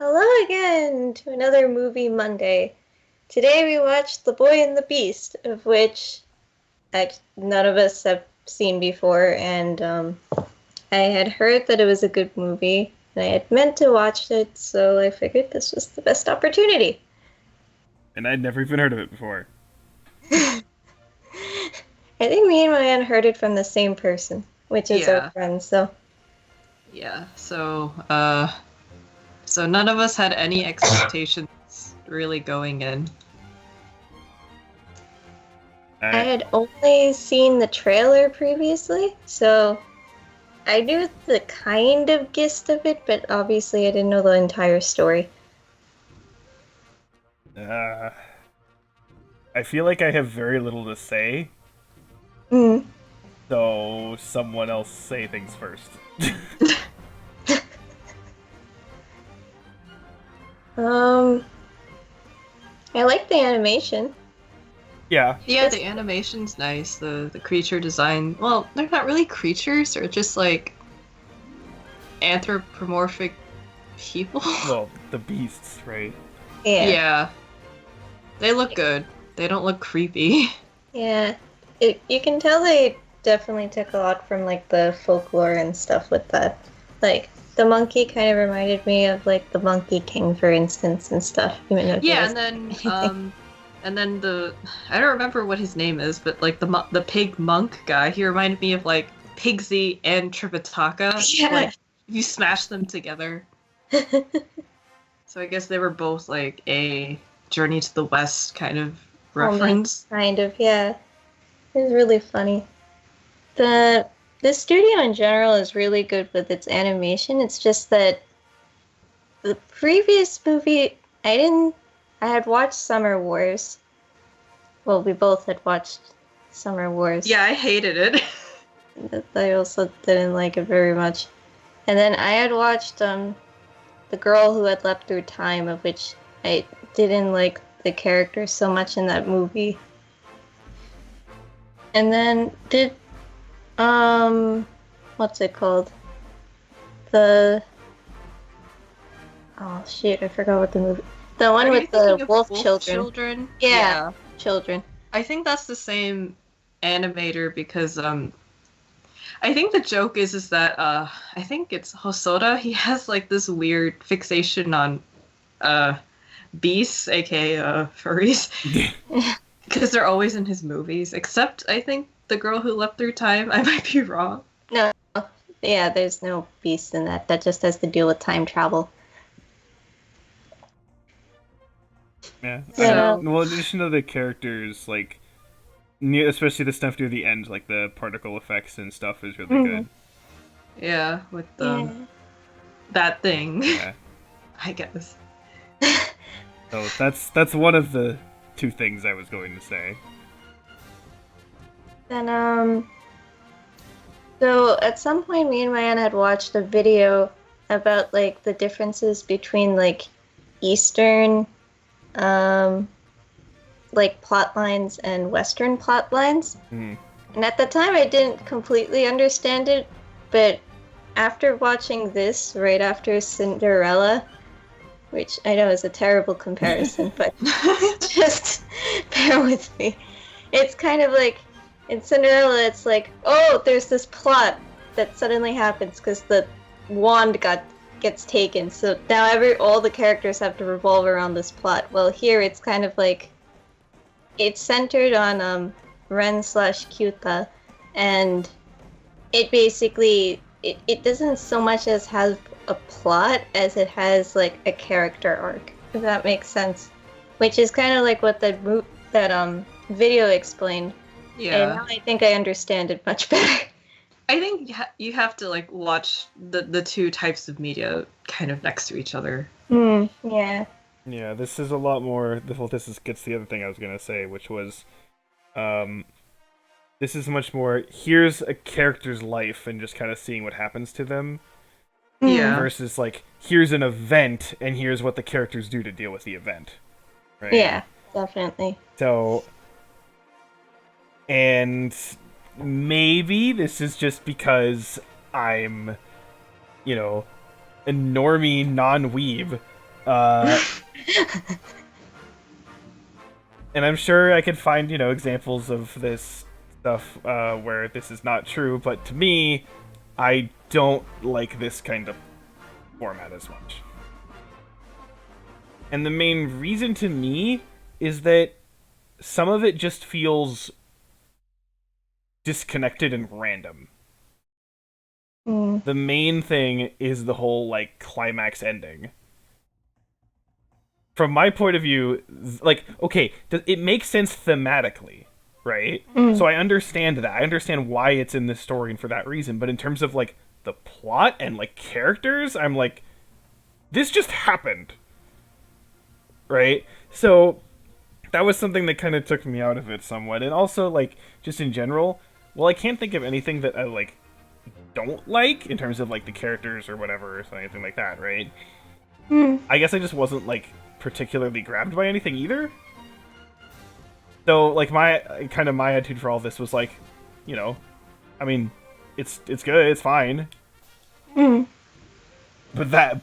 Hello again to another Movie Monday. Today we watched The Boy and the Beast, of which none of us have seen before, and I had heard that it was a good movie, and I had meant to watch it, so I figured this was the best opportunity. And I'd never even heard of it before. I think me and Ryan heard it from the same person, which is our Yeah, friend, so yeah. So none of us had any expectations really going in. I I, had only seen the trailer previously, so I knew the kind of gist of it, but obviously I didn't know the entire story. uh, I feel like I have very little to say, Mm. so someone else say things first. Um, I like the animation. Yeah, Yeah, It's the animation's nice. The creature design. Well, they're not really creatures. They're just like anthropomorphic people. well, the beasts, right? yeah, Yeah, they look good. They don't look creepy. yeah. You can tell they definitely took a lot from like the folklore and stuff with that. Like the monkey kind of reminded me of like the Monkey King, for instance, and stuff. Even though he Yeah, wasn't anything. and then the I don't remember what his name is, but like the pig monk guy, he reminded me of like Pigsy and Tripitaka. Yeah. Like you smash them together. So I guess they were both like a Journey to the West kind of Homie, reference. kind of. Yeah, it was really funny. The the studio in general is really good with its animation. It's just that the previous movie, I had watched Summer Wars. Well, we both had watched Summer Wars. Yeah, I hated it. I also didn't like it very much. And then I had watched The Girl Who Had Leapt Through Time, of which I didn't like the character so much in that movie. And then did um what's it called? The Oh shoot, I forgot what the movie. The one Are you with the thinking of wolf Wolf children. Children? Yeah, Yeah. children. I think that's the same animator because I think the joke is that I think it's Hosoda. He has like this weird fixation on uh beasts, aka furries, because they're always in his movies. Except I think the girl who leapt through time. I might be wrong. No, yeah, there's no beast in that. That just has to deal with time travel. Yeah, I But mean, So well, in addition to the characters, like, especially the stuff near the end, like the particle effects and stuff is really mhm, good. yeah, with yeah. that thing, Yeah, I guess. so that's one of the two things I was going to say. Then so at some point me and Ryan had watched a video about like the differences between like Eastern um like plot lines and Western plot lines. Hmm. And at the time, I didn't completely understand it, but after watching this right after Cinderella, which I know is a terrible comparison, but just bear with me. It's kind of like in Cinderella, it's like, oh, there's this plot that suddenly happens because the wand gets taken. So now all the characters have to revolve around this plot. Well, here it's kind of like it's centered on Ren slash Kyuta, and it basically it doesn't so much as have a plot as it has like a character arc, if that makes sense. Which is kind of like what that video explained, and Yeah, now I think I understand it much better. I think you have to like watch the two types of media kind of next to each other. Yeah. Yeah, this is a lot more. Well, this is gets the other thing I was gonna say, which was, um, this is much more. Here's a character's life and just kind of seeing what happens to them, Mm. Yeah. versus like here's an event and here's what the characters do to deal with the event, right? Yeah, definitely. So, and maybe this is just because I'm, you know, a normie non-weeb, Uh, and I'm sure I could find, examples of this stuff where this is not true, but to me, I don't like this kind of format as much. And the main reason to me is that some of it just feels disconnected and random. The main thing is the whole, like, climax ending. From my point of view, like, okay, it makes sense thematically, right? So I understand that. I understand why it's in this story and for that reason. But in terms of, like, the plot and, like, characters, I'm like, this just happened. Right? So that was something that kind of took me out of it somewhat. And also, like, just in general, well, I can't think of anything that I, like, don't like in terms of, like, the characters or whatever or anything like that, right? I guess I just wasn't, like, particularly grabbed by anything either. So, like, my attitude for all this was, like, I mean, it's good, it's fine. But that,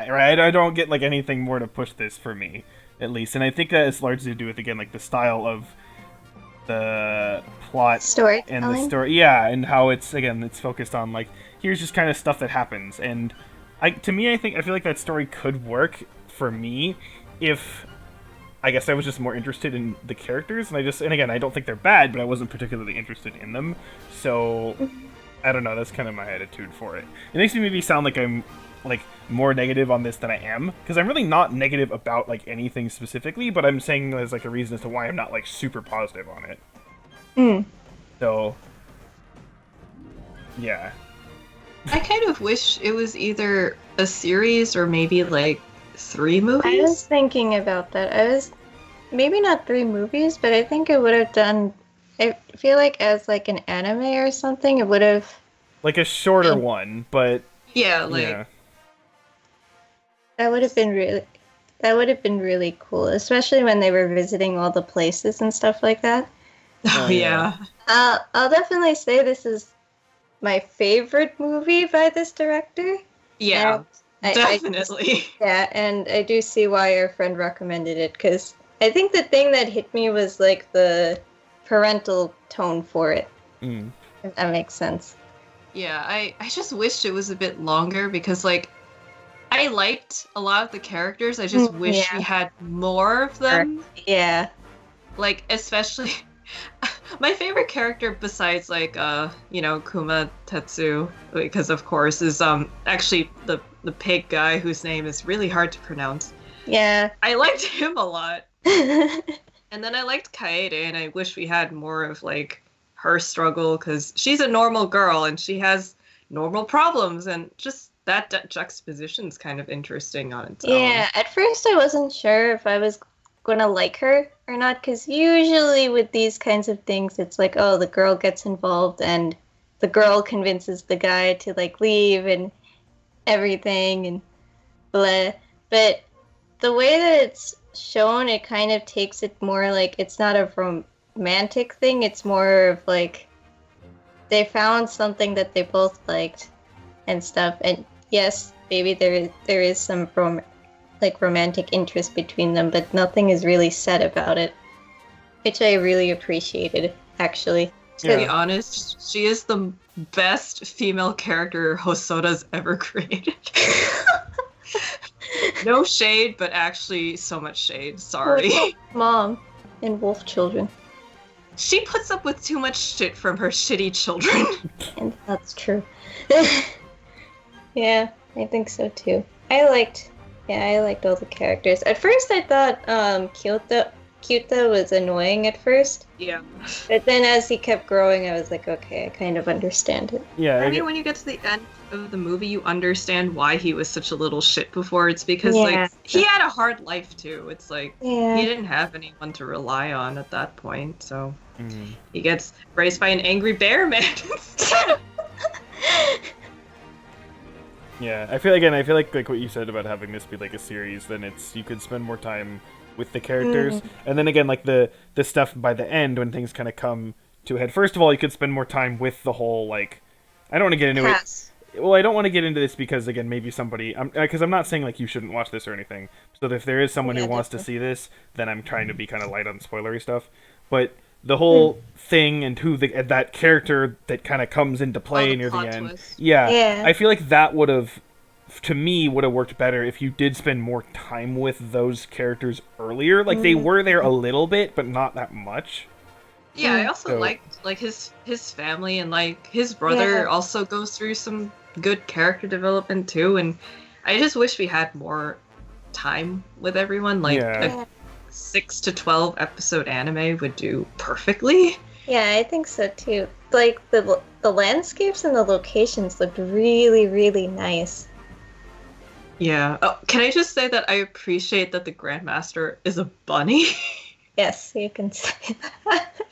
right? I don't get, like, anything more to push this for me, at least. And I think that has largely to do with, again, like, the style of the plot and the story. Yeah, and how it's focused on, like, here's just kind of stuff that happens. And I feel like that story could work for me if I guess I was just more interested in the characters, and again, I don't think they're bad, but I wasn't particularly interested in them. So I don't know, that's kind of my attitude for it. It makes me maybe sound like I'm, like, more negative on this than I am, because I'm really not negative about, like, anything specifically, but I'm saying there's, like, a reason as to why I'm not, like, super positive on it. So yeah, I kind of wish it was either a series or maybe, like, 3 movies. I was thinking about that. I was maybe not 3 movies, but I think it would have done. I feel like as, like, an anime or something, it would have, like, a shorter one, but yeah, like that would have been really cool, especially when they were visiting all the places and stuff like that. Oh yeah. I'll definitely say this is my favorite movie by this director. Yeah, definitely. And I do see why our friend recommended it, because I think the thing that hit me was, like, the parental tone for it. If that makes sense. Yeah, I just wished it was a bit longer because, like, I liked a lot of the characters. I just wish we had more of them. Yeah. Like, especially my favorite character besides, like, Kuma Tetsu, because of course, is actually the pig guy whose name is really hard to pronounce. Yeah. I liked him a lot. And then I liked Kaede, and I wish we had more of, like, her struggle, because she's a normal girl and she has normal problems, and just that juxtaposition's kind of interesting on its own. Yeah, at first I wasn't sure if I was gonna like her or not, because usually with these kinds of things, it's like, oh, the girl gets involved and the girl convinces the guy to, like, leave and everything and blah. But the way that it's shown, it kind of takes it more like it's not a romantic thing. It's more of, like, they found something that they both liked and stuff. And yes, maybe there is some romantic interest between them, but nothing is really said about it, which I really appreciated, actually. To be honest, she is the best female character Hosoda's ever created. No shade, but actually so much shade. Sorry. Mom and Wolf Children. She puts up with too much shit from her shitty children. And that's true. Yeah, I think so too. I liked all the characters. At first I thought Kyuta was annoying at first. Yeah. But then as he kept growing, I was like, okay, I kind of understand it. Yeah. I mean, when you get to the end of the movie, you understand why he was such a little shit before. It's because, like, he had a hard life too. It's like, he didn't have anyone to rely on at that point, so he gets raised by an angry bear man instead. Yeah, I feel like what you said about having this be, like, a series, then you could spend more time with the characters, and then again, like, the stuff by the end when things kind of come to a head. First of all, you could spend more time with the whole, like, I don't want to get into it. well, I don't want to get into this because again, maybe somebody, because I'm not saying like you shouldn't watch this or anything. So if there is someone who wants to see this, then I'm trying to be kind of light on spoilery stuff. But the whole thing and who that character that kind of comes into play near the end, twist. yeah, I feel like that would have, to me, would have worked better if you did spend more time with those characters earlier. Like they were there a little bit, but not that much. Yeah, I also liked like his family, and like his brother also goes through some good character development too, and I just wish we had more time with everyone. Like a 6 to 12 episode anime would do perfectly. Yeah, I think so too. Like the landscapes and the locations looked really, really nice. Yeah. Oh, can I just say that I appreciate that the Grandmaster is a bunny? Yes, you can say that.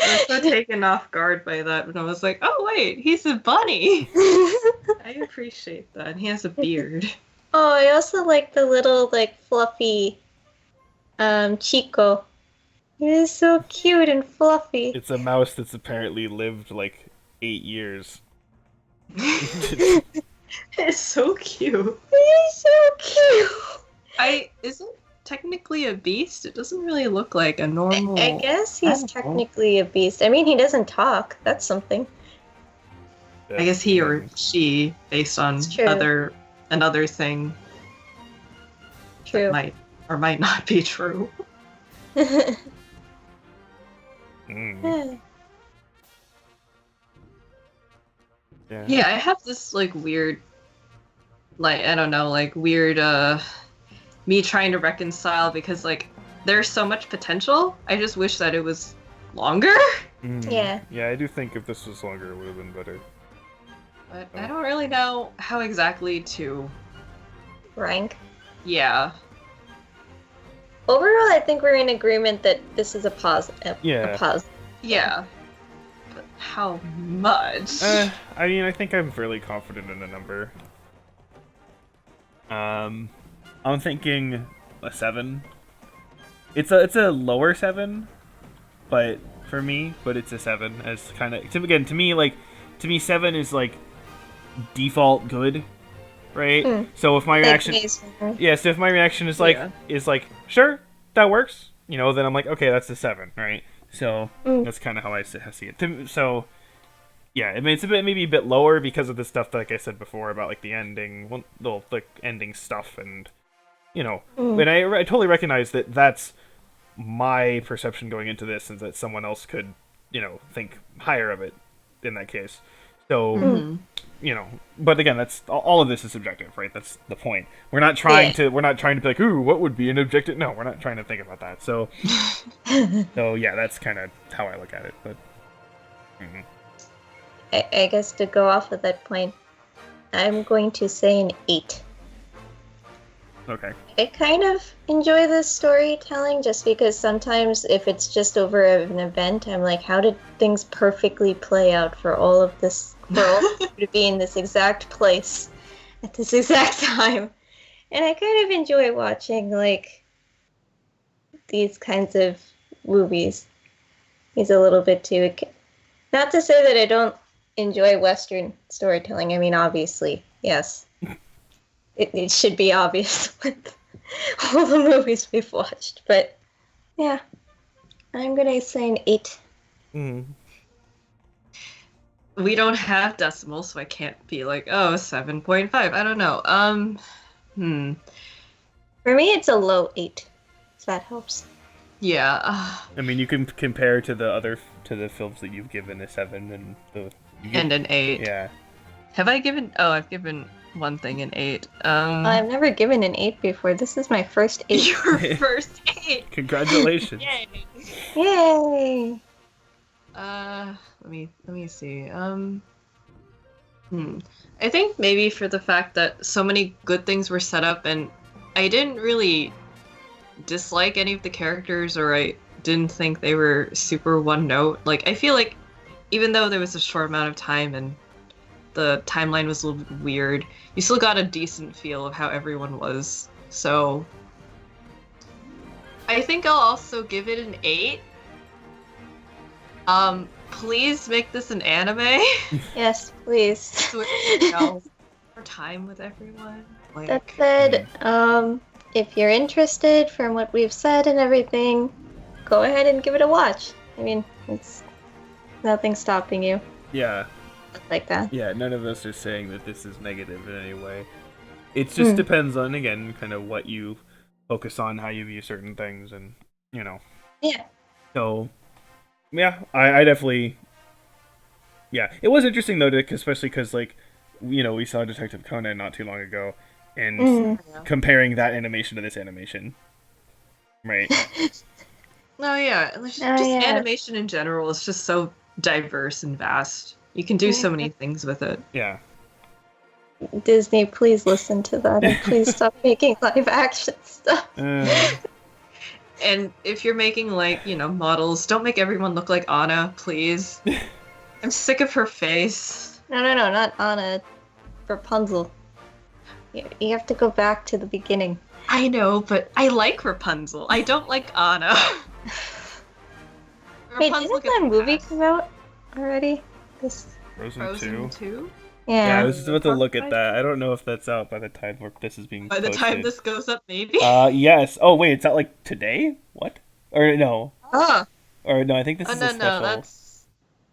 I was so taken off guard by that when I was like, oh wait, he's a bunny. I appreciate that. He has a beard. Oh, I also like the little like fluffy Chico. It is so cute and fluffy. It's a mouse that's apparently lived like 8 years. It's so cute. It is so cute. Isn't technically a beast? It doesn't really look like a normal. I guess he's technically a beast. I mean, he doesn't talk. That's something. I guess he or she, based on another thing. True. That might or might not be true. Yeah, I have this like weird, like I don't know, like weird me trying to reconcile because like there's so much potential. I just wish that it was longer. Yeah. Yeah, I do think if this was longer, it would have been better. But I don't really know how exactly to rank. Yeah. Overall, I think we're in agreement that this is a positive. Yeah. A positive. Yeah. But how much? I mean, I think I'm fairly confident in the number. I'm thinking a 7. It's a lower 7, but for me, but it's a 7 as kind of again to me 7 is like default good, right? So if my reaction, so if my reaction is like sure that works, then I'm like okay that's a 7, right? So that's kind of how I see it. So yeah, I mean it's maybe a bit lower because of the stuff that, like I said before about like the ending, the ending stuff and. And I totally recognize that that's my perception going into this, and that someone else could, think higher of it in that case. So, but again, that's all of this is subjective, right? That's the point. We're not trying to be like, ooh, what would be an objective? No, we're not trying to think about that. So, so yeah, that's kind of how I look at it. But I guess to go off of that point, I'm going to say an 8. Okay. I kind of enjoy this storytelling just because sometimes if it's just over an event, I'm like, how did things perfectly play out for all of this, for all of you to be in this exact place at this exact time? And I kind of enjoy watching, like, these kinds of movies. He's a little bit too... Not to say that I don't enjoy Western storytelling. I mean, obviously, yes. It should be obvious with all the movies we've watched, but yeah, I'm gonna say an 8. We don't have decimals, so I can't be like, 7.5. I don't know. For me, it's a low 8. So that helps. Yeah. I mean, you can compare to the films that you've given a 7 and an 8. Yeah. Have I given? Oh, I've given one thing an 8. I've never given an 8 before. This is my first 8. Your first 8. Congratulations. Yay. Yay. Let me see. I think maybe for the fact that so many good things were set up, and I didn't really dislike any of the characters, or I didn't think they were super one note. Like, I feel like even though there was a short amount of time and the timeline was a little bit weird, you still got a decent feel of how everyone was. So I think I'll also give it an 8. please make this an anime? Yes, please. So, you know, more time with everyone. Like, That said, if you're interested from what we've said and everything, go ahead and give it a watch. I mean, it's nothing stopping you. Yeah. Like that. Yeah, none of us are saying that this is negative in any way. It just depends on, again, kind of what you focus on, how you view certain things, and, you know. Yeah. So, yeah, I definitely... Yeah, it was interesting, though, especially because, like, you know, we saw Detective Conan not too long ago, and comparing that animation to this animation. Right. No, yeah. Just animation in general is just so diverse and vast. You can do so many things with it. Yeah. Disney, please listen to that, and please stop making live action stuff. And if you're making, like, you know, models, don't make everyone look like Anna, please. I'm sick of her face. No, not Anna. Rapunzel. You have to go back to the beginning. I know, but I like Rapunzel. I don't like Anna. Wait, didn't that movie come out already? Frozen 2? Yeah. I was just about to look at that. I don't know if that's out by the time this is being posted. By the time this goes up, maybe? Yes. Oh, wait, it's out, like, today? What? Or, no. Or, no, I think this is a special. No, that's...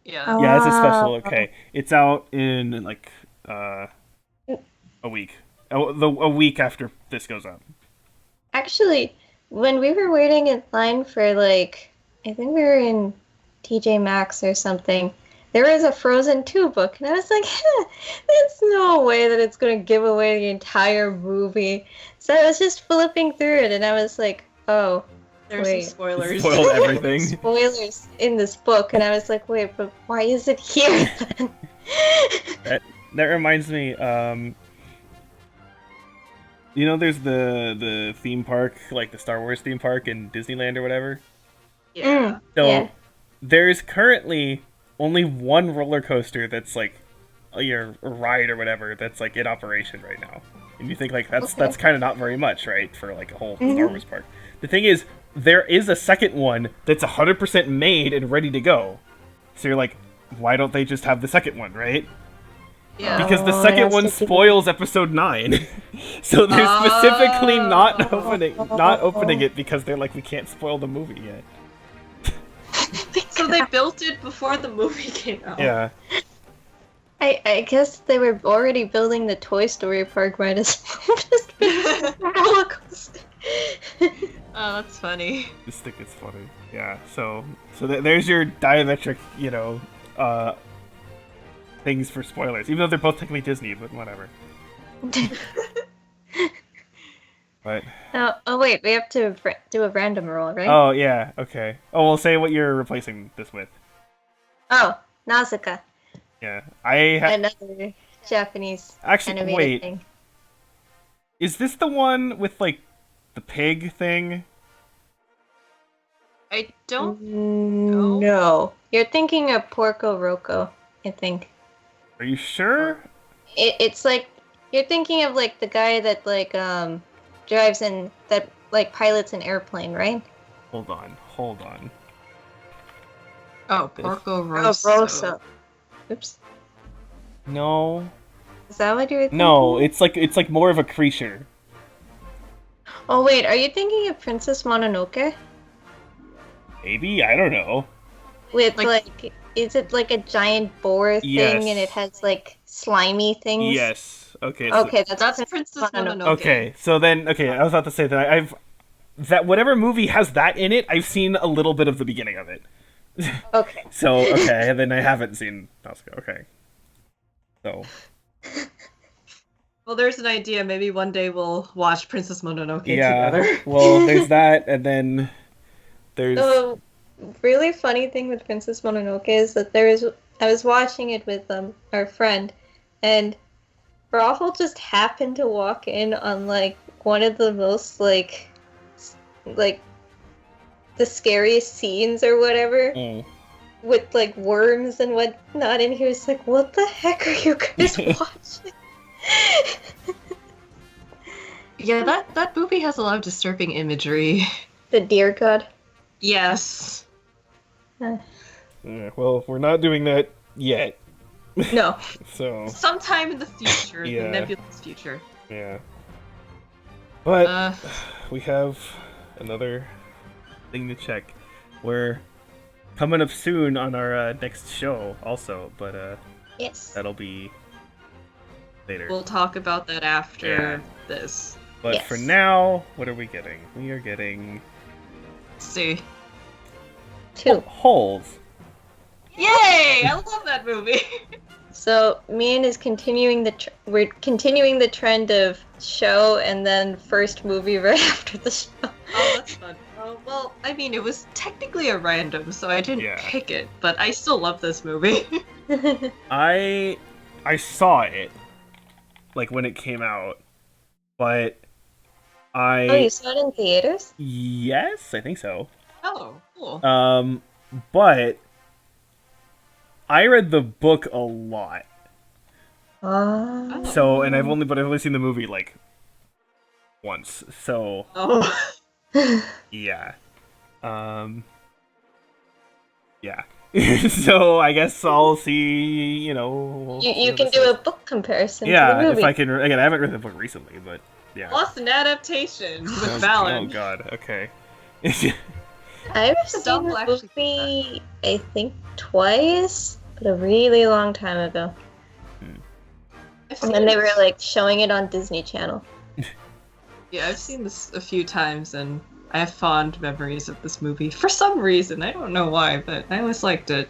Yeah. Yeah, it's a special, okay. It's out in, like, a week. A week after this goes up. Actually, when we were waiting in line for, like, I think we were in TJ Maxx or something, there was a Frozen 2 book, and I was like, there's no way that it's going to give away the entire movie. So I was just flipping through it, and I was like, oh, there's some spoilers. Spoiled everything. Spoilers in this book, and I was like, wait, but why is it here then? That reminds me, you know, there's the theme park, like the Star Wars theme park in Disneyland or whatever? Yeah. So, there's currently only one roller coaster that's, like, a ride or whatever that's, like, in operation right now. And you think, like, that's kind of not very much, right, for, like, a whole Star Wars park. The thing is, there is a second one that's 100% made and ready to go. So you're like, why don't they just have the second one, right? Yeah. Because the second one spoils episode 9. So they're specifically not opening it because they're like, we can't spoil the movie yet. So they built it before the movie came out. Yeah. I guess they were already building the Toy Story park right as just roller coaster. Oh, that's funny. This thing is funny. Yeah. So there's your diametric, you know, things for spoilers. Even though they're both technically Disney, but whatever. But. Oh wait, we have to do a random roll, right? Oh yeah. Okay. Oh, we'll say what you're replacing this with. Oh, Nausicaa. Yeah, another Japanese animated thing. Is this the one with, like, the pig thing? I don't know. No. You're thinking of Porco Roco, I think. Are you sure? It's like, you're thinking of, like, the guy that, like, drives in, that, like, pilots an airplane, right? Hold on. Oh, Porco Rosso. Oh, Rosso. Oops. No. Is that what you were thinking? No, it's like more of a creature. Oh wait, are you thinking of Princess Mononoke? Maybe? I don't know. With like is it like a giant boar thing and it has like slimy things? Yes. Okay. Okay, so that's Princess Mononoke. Okay, so then I was about to say that that whatever movie has that in it, I've seen a little bit of the beginning of it. Okay. And then I haven't seen Nausicaa. Okay. So. Well, there's an idea. Maybe one day we'll watch Princess Mononoke together. Well, there's that, and then there's. The really funny thing with Princess Mononoke is that I was watching it with our friend, and Rahul just happened to walk in on like one of the most like the scariest scenes or whatever. With like worms and whatnot, and he was like, "What the heck are you guys watching?" Yeah, that movie has a lot of disturbing imagery. The Deer God. Yes. Yeah, well, we're not doing that yet. No. So. Sometime in the future, Yeah. the nebulous future. Yeah. But we have another thing to check. We're coming up soon on our next show, also, but yes, that'll be later. We'll talk about that after this. But yes. for now, what are we getting? We are getting. Let's see. 2 Holes. Yay! I love that movie. So Mian is continuing we're continuing the trend of show and then first movie right after the show. Oh, that's fun. Oh, well, I mean, it was technically a random, so I didn't pick it, but I still love this movie. I saw it, like, when it came out, but Oh, you saw it in theaters? Yes, I think so. Oh, cool. But I read the book a lot. So, and I've only seen the movie like once. So. Oh. Yeah. Yeah. So I guess I'll see. You can do a book comparison. Yeah, to the movie. if I can. Again, I haven't read the book recently, but yeah. Plus an adaptation with Valen. Oh God. Okay. I've seen the movie, I think, twice, but a really long time ago. And then they were like showing it on Disney Channel. Yeah, I've seen this a few times, and I have fond memories of this movie for some reason. I don't know why, but I always liked it.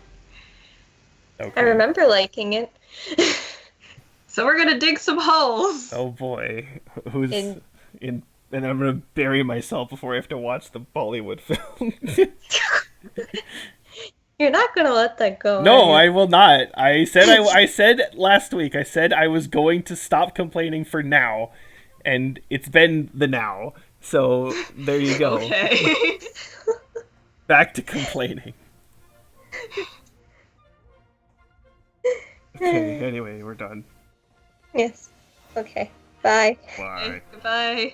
Okay. I remember liking it. So we're gonna dig some holes. Oh boy, who's in? And I'm gonna bury myself before I have to watch the Bollywood film. You're not gonna let that go. No, I will not. I said last week. I said I was going to stop complaining for now, and it's been the now. So there you go. Okay. Back to complaining. Okay. Anyway, we're done. Yes. Okay. Bye. Bye. Okay, goodbye.